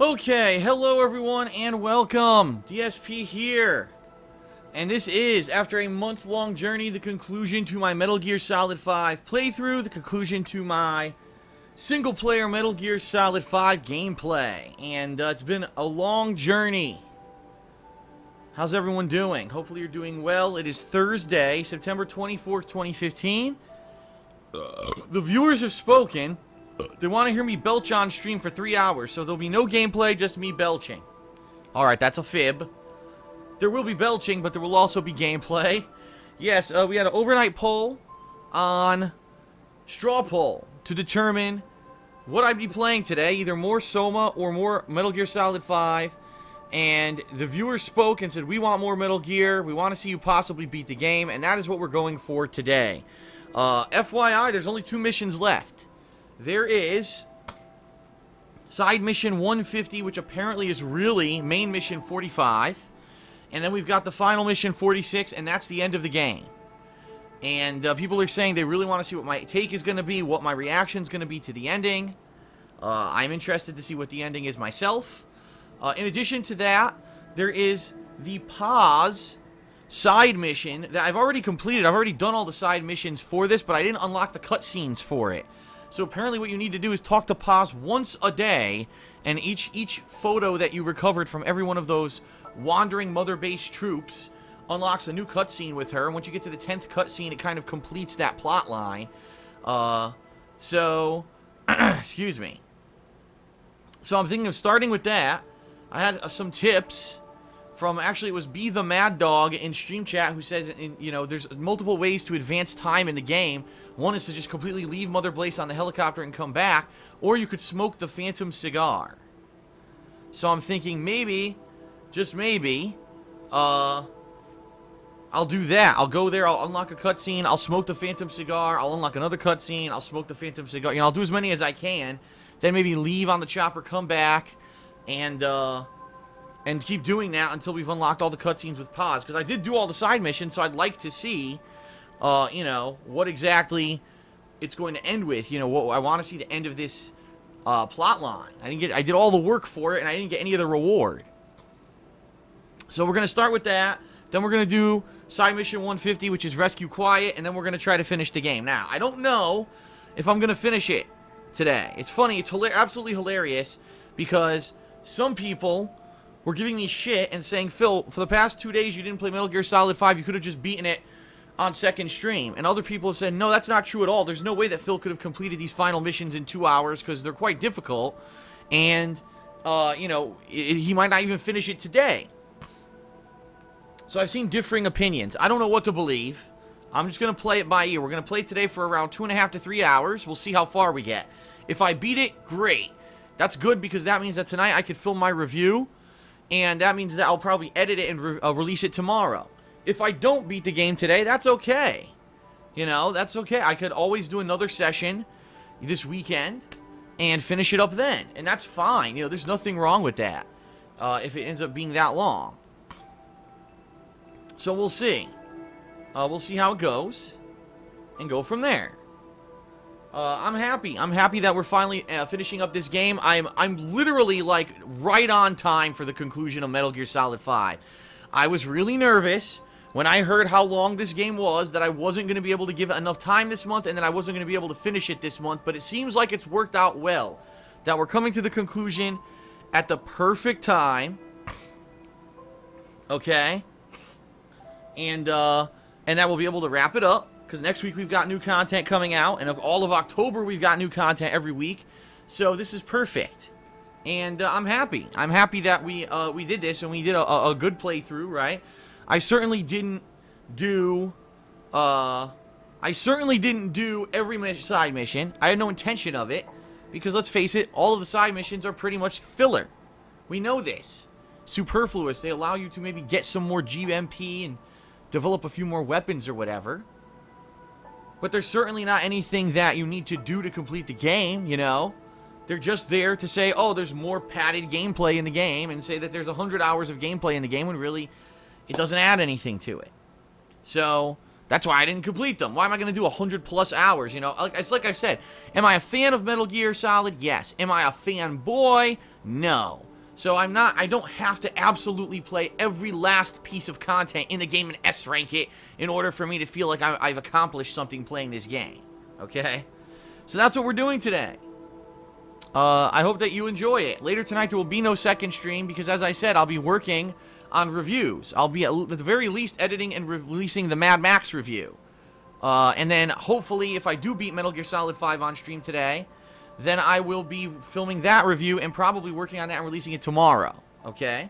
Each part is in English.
Okay, hello everyone and welcome. DSP here. And this is, after a month-long journey, the conclusion to my Metal Gear Solid 5 playthrough, the conclusion to my single-player Metal Gear Solid 5 gameplay. And it's been a long journey. How's everyone doing? Hopefully you're doing well. It is Thursday, September 24th, 2015. The viewers have spoken. They want to hear me belch on stream for 3 hours, so there'll be no gameplay, just me belching. Alright, that's a fib. There will be belching, but there will also be gameplay. Yes, we had an overnight poll on Straw Poll to determine what I'd be playing today, either more Soma or more Metal Gear Solid 5. And the viewers spoke and said, we want more Metal Gear, we want to see you possibly beat the game, and that is what we're going for today. FYI, there's only 2 missions left. There is side mission 150, which apparently is really main mission 45. And then we've got the final mission 46, and that's the end of the game. And people are saying they really want to see what my take is going to be, what my reaction is going to be to the ending. I'm interested to see what the ending is myself. In addition to that, there is the pause side mission that I've already completed. I've already done all the side missions for this, but I didn't unlock the cutscenes for it. So apparently what you need to do is talk to Paz once a day, and each photo that you recovered from every one of those wandering Mother Base troops unlocks a new cutscene with her. And once you get to the 10th cutscene, it kind of completes that plot line. Excuse me. So I'm thinking of starting with that. I had some tips from, actually, it was Be the Mad Dog in Stream Chat, who says, there's multiple ways to advance time in the game. One is to just completely leave Mother Base on the helicopter and come back, or you could smoke the Phantom Cigar. So I'm thinking maybe, just maybe, I'll do that. I'll go there, I'll unlock a cutscene, I'll smoke the Phantom Cigar, I'll unlock another cutscene, I'll smoke the Phantom Cigar. I'll do as many as I can, then maybe leave on the chopper, come back, and keep doing that until we've unlocked all the cutscenes with Paz. Because I did do all the side missions, so I'd like to see, what exactly it's going to end with. What I want to see the end of this plot line. I did all the work for it, and I didn't get any of the reward. So we're going to start with that. Then we're going to do side mission 150, which is Rescue Quiet, and then we're going to try to finish the game. Now, I don't know if I'm going to finish it today. It's funny. It's absolutely hilarious, because some people were giving me shit and saying, Phil, for the past 2 days you didn't play Metal Gear Solid 5, you could have just beaten it on second stream. And other people have said, no, that's not true at all. There's no way that Phil could have completed these final missions in 2 hours, because they're quite difficult. And, he might not even finish it today. So I've seen differing opinions. I don't know what to believe. I'm just going to play it by ear. We're going to play today for around 2.5 to 3 hours. We'll see how far we get. If I beat it, great. That's good, because that means that tonight I could film my review. And that means that I'll probably edit it and release it tomorrow. If I don't beat the game today, that's okay. That's okay. I could always do another session this weekend and finish it up then. And that's fine. There's nothing wrong with that if it ends up being that long. So we'll see. We'll see how it goes and go from there. I'm happy. I'm happy that we're finally finishing up this game. I'm literally, like, right on time for the conclusion of Metal Gear Solid 5. I was really nervous when I heard how long this game was, that I wasn't going to be able to give it enough time this month, and that I wasn't going to be able to finish it this month, but it seems like it's worked out well. That we're coming to the conclusion at the perfect time. Okay? And that we'll be able to wrap it up. Because next week we've got new content coming out, and all of October we've got new content every week. So this is perfect, and I'm happy. I'm happy that we did this, and we did a good playthrough, right? I certainly didn't do every side mission. I had no intention of it, because let's face it, all of the side missions are pretty much filler. We know this. Superfluous. They allow you to maybe get some more GMP and develop a few more weapons or whatever. But there's certainly not anything that you need to do to complete the game, They're just there to say, oh, there's more padded gameplay in the game, and say that there's 100 hours of gameplay in the game when really it doesn't add anything to it. So That's why I didn't complete them. Why am I going to do 100+ hours? You know, it's like I've said. Am I a fan of Metal Gear Solid? Yes. Am I a fanboy? No. So I don't have to absolutely play every last piece of content in the game and S-rank it in order for me to feel like I've accomplished something playing this game. Okay? So that's what we're doing today. I hope that you enjoy it. Later tonight there will be no second stream because, as I said, I'll be working on reviews. I'll be at the very least editing and releasing the Mad Max review. And then hopefully if I do beat Metal Gear Solid 5 on stream today, then I will be filming that review and probably working on that and releasing it tomorrow. Okay?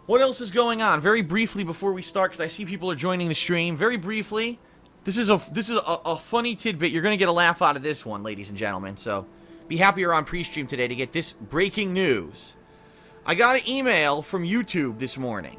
What else is going on? Very briefly before we start, because I see people are joining the stream. Very briefly, this is a funny tidbit. You're going to get a laugh out of this one, ladies and gentlemen. So be happy you're on pre-stream today to get this breaking news. I got an email from YouTube this morning.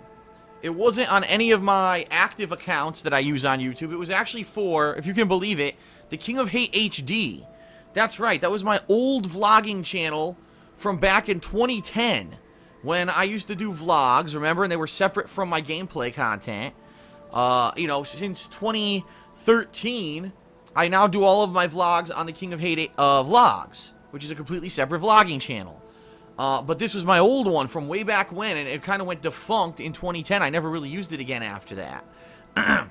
It wasn't on any of my active accounts that I use on YouTube. It was actually for, if you can believe it, the King of Hate HD. That's right, that was my old vlogging channel from back in 2010 when I used to do vlogs, remember? And they were separate from my gameplay content. You know, since 2013, I now do all of my vlogs on the King of Hate Vlogs, which is a completely separate vlogging channel. But this was my old one from way back when, and it kind of went defunct in 2010. I never really used it again after that. I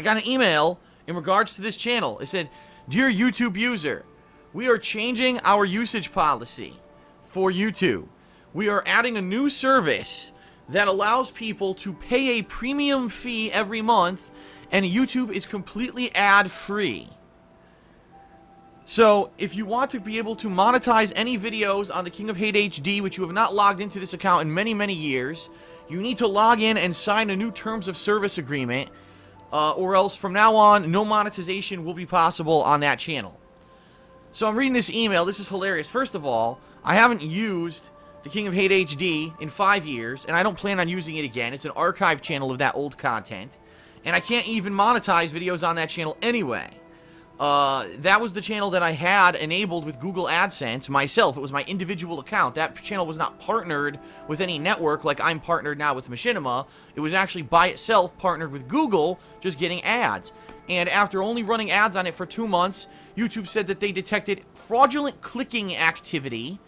got an email in regards to this channel. It said, "Dear YouTube user, we are changing our usage policy for YouTube. We are adding a new service that allows people to pay a premium fee every month, and YouTube is completely ad-free. So, if you want to be able to monetize any videos on the King of Hate HD, which you have not logged into this account in many, many years, you need to log in and sign a new Terms of Service agreement, or else from now on, no monetization will be possible on that channel." So I'm reading this email. This is hilarious. First of all, I haven't used the King of Hate HD in 5 years, and I don't plan on using it again. It's an archive channel of that old content, and I can't even monetize videos on that channel anyway. That was the channel that I had enabled with Google AdSense myself. It was my individual account. That channel was not partnered with any network like I'm partnered now with Machinima. It was actually by itself partnered with Google, just getting ads. And after only running ads on it for 2 months, YouTube said that they detected fraudulent clicking activity,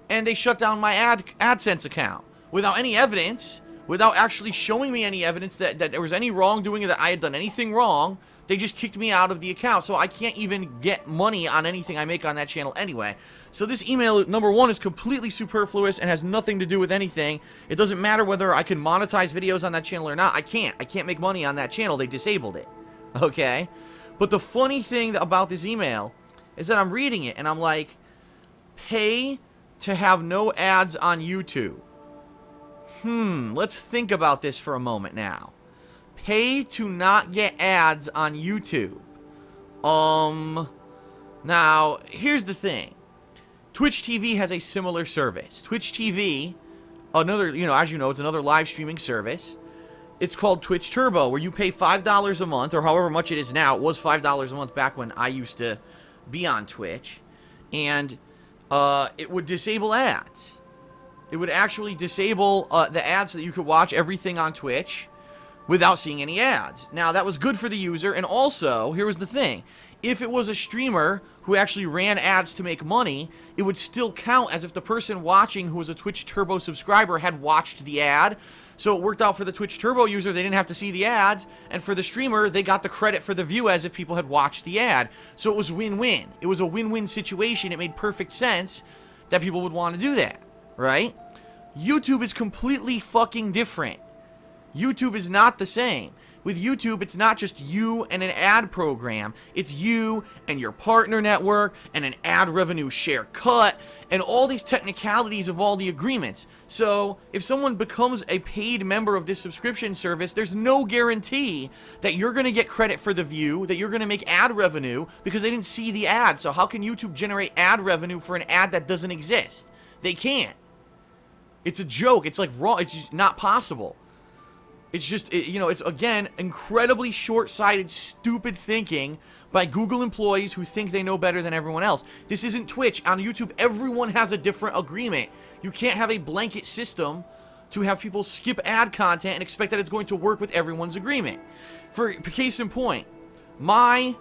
and they shut down my AdSense account without any evidence, without actually showing me any evidence that there was any wrongdoing or that I had done anything wrong. They just kicked me out of the account, so I can't even get money on anything I make on that channel anyway. So this email, number one, is completely superfluous and has nothing to do with anything. It doesn't matter whether I can monetize videos on that channel or not. I can't make money on that channel. They disabled it. Okay? But the funny thing about this email is that I'm reading it and I'm like, pay to have no ads on YouTube. Let's think about this for a moment now. Pay to not get ads on YouTube. Now, here's the thing. Twitch TV has a similar service. Twitch TV, another, as you know, it's another live streaming service. It's called Twitch Turbo, where you pay $5 a month, or however much it is now. It was $5 a month back when I used to be on Twitch. And it would disable ads. It would actually disable the ads so that you could watch everything on Twitch without seeing any ads. Now, that was good for the user, and also, here was the thing. If it was a streamer who actually ran ads to make money, it would still count as if the person watching who was a Twitch Turbo subscriber had watched the ad. So it worked out for the Twitch Turbo user, they didn't have to see the ads, and for the streamer, they got the credit for the view as if people had watched the ad. So it was win-win. It was a win-win situation. It made perfect sense that people would want to do that, right? YouTube is completely fucking different. YouTube is not the same. With YouTube, it's not just you and an ad program. It's you and your partner network and an ad revenue share cut and all these technicalities of all the agreements. So, if someone becomes a paid member of this subscription service, there's no guarantee that you're going to get credit for the view, that you're going to make ad revenue because they didn't see the ad. So how can YouTube generate ad revenue for an ad that doesn't exist? They can't. It's a joke. It's like raw. It's just not possible. It's just, it's, again, incredibly short-sighted, stupid thinking by Google employees who think they know better than everyone else. This isn't Twitch. On YouTube, everyone has a different agreement. You can't have a blanket system to have people skip ad content and expect that it's going to work with everyone's agreement. For case in point, my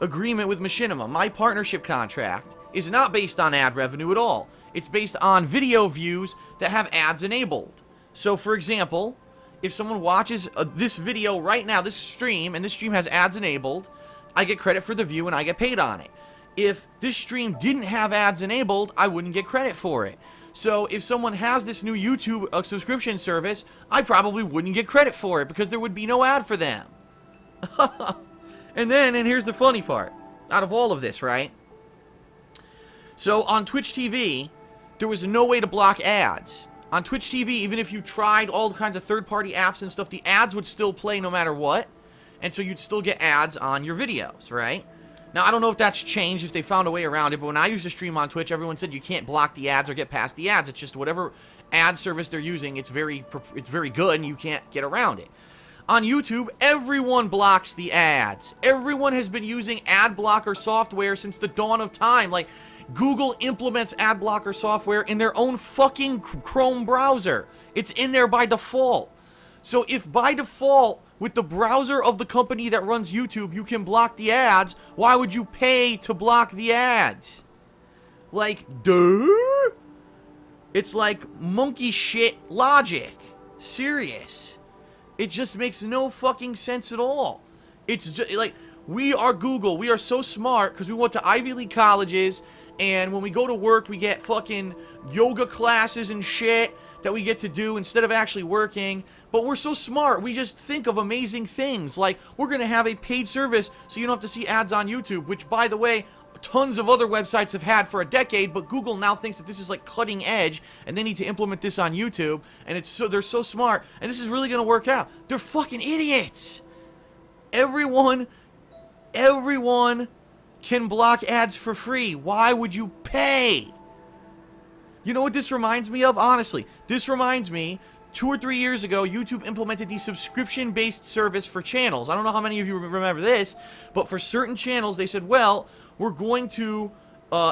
agreement with Machinima, my partnership contract, is not based on ad revenue at all. It's based on video views that have ads enabled. So, for example, if someone watches this video right now, this stream, and this stream has ads enabled, I get credit for the view and I get paid on it. If this stream didn't have ads enabled, I wouldn't get credit for it. So if someone has this new YouTube subscription service, I probably wouldn't get credit for it because there would be no ad for them. And here's the funny part out of all of this, right? So on Twitch TV, there was no way to block ads. On Twitch TV, even if you tried all kinds of third-party apps and stuff, the ads would still play no matter what. And so you'd still get ads on your videos, right? Now, I don't know if that's changed, if they found a way around it, but when I used to stream on Twitch, everyone said you can't block the ads or get past the ads. It's just whatever ad service they're using, it's very good, and you can't get around it. On YouTube, everyone blocks the ads. Everyone has been using ad blocker software since the dawn of time. Like, Google implements ad blocker software in their own fucking Chrome browser. It's in there by default. So if by default, with the browser of the company that runs YouTube, you can block the ads, why would you pay to block the ads? Like, duh? It's like monkey shit logic. Serious. It just makes no fucking sense at all. It's just, like, we are Google. We are so smart because we went to Ivy League colleges, and when we go to work, we get fucking yoga classes and shit that we get to do instead of actually working. But we're so smart, we just think of amazing things. Like, we're going to have a paid service so you don't have to see ads on YouTube, which, by the way, tons of other websites have had for a decade, but Google now thinks that this is, like, cutting edge, and they need to implement this on YouTube, and they're so smart, and this is really going to work out. They're fucking idiots! Everyone can block ads for free. Why would you pay? You know what this reminds me of? Honestly, this reminds me, 2 or 3 years ago, YouTube implemented the subscription-based service for channels. I don't know how many of you remember this, but for certain channels, they said, well, we're going to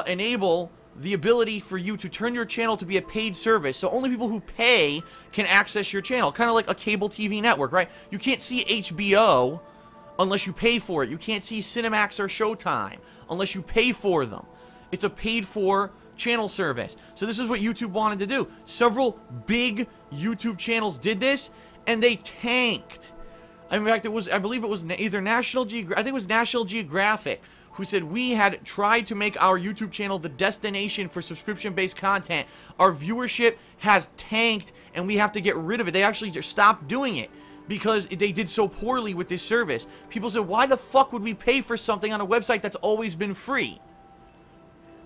enable the ability for you to turn your channel to be a paid service, so only people who pay can access your channel. Kind of like a cable TV network, right? You can't see HBO unless you pay for it. You can't see Cinemax or Showtime unless you pay for them. It's a paid-for channel service. So this is what YouTube wanted to do. Several big YouTube channels did this, and they tanked. In fact, I believe it was either National Geographic, I think it was National Geographic, who said we had tried to make our YouTube channel the destination for subscription-based content. Our viewership has tanked, and we have to get rid of it. They actually just stopped doing it because they did so poorly with this service. People said, why the fuck would we pay for something on a website that's always been free?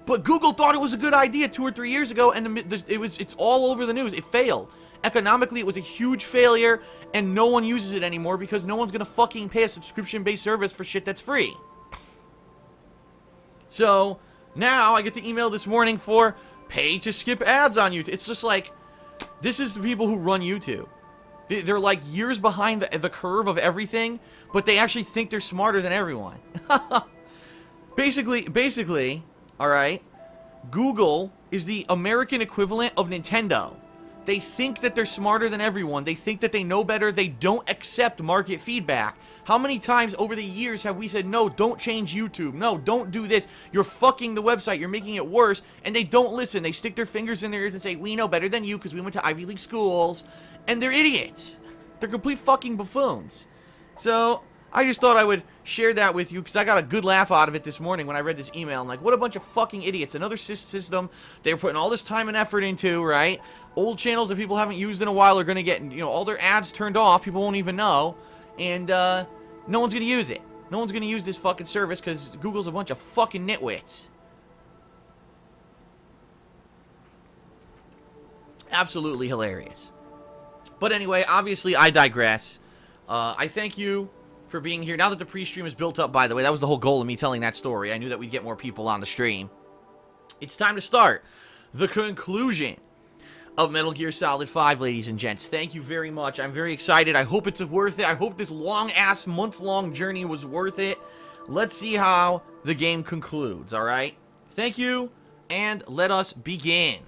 But Google thought it was a good idea 2 or 3 years ago, and it's all over the news. It failed. Economically, it was a huge failure, and no one uses it anymore because no one's gonna fucking pay a subscription-based service for shit that's free. So, now I get the email this morning for pay to skip ads on YouTube. It's just like, this is the people who run YouTube. They're like years behind the curve of everything, but they actually think they're smarter than everyone. Basically, alright, Google is the American equivalent of Nintendo. They think that they're smarter than everyone. They think that they know better. They don't accept market feedback. How many times over the years have we said, no, don't change YouTube. No, don't do this. You're fucking the website. You're making it worse. And they don't listen. They stick their fingers in their ears and say, we know better than you because we went to Ivy League schools. And they're idiots. They're complete fucking buffoons. So, I just thought I would share that with you because I got a good laugh out of it this morning when I read this email. I'm like, what a bunch of fucking idiots. Another system they're putting all this time and effort into, right? Old channels that people haven't used in a while are going to get, you know, all their ads turned off. People won't even know. And, no one's going to use it. No one's going to use this fucking service because Google's a bunch of fucking nitwits. Absolutely hilarious. But anyway, obviously, I digress. I thank you for being here. Now that the pre-stream is built up, by the way, that was the whole goal of me telling that story. I knew that we'd get more people on the stream. It's time to start the conclusion of Metal Gear Solid 5, ladies and gents. Thank you very much. I'm very excited. I hope it's worth it. I hope this long-ass, month-long journey was worth it. Let's see how the game concludes, alright? Thank you, and let us begin.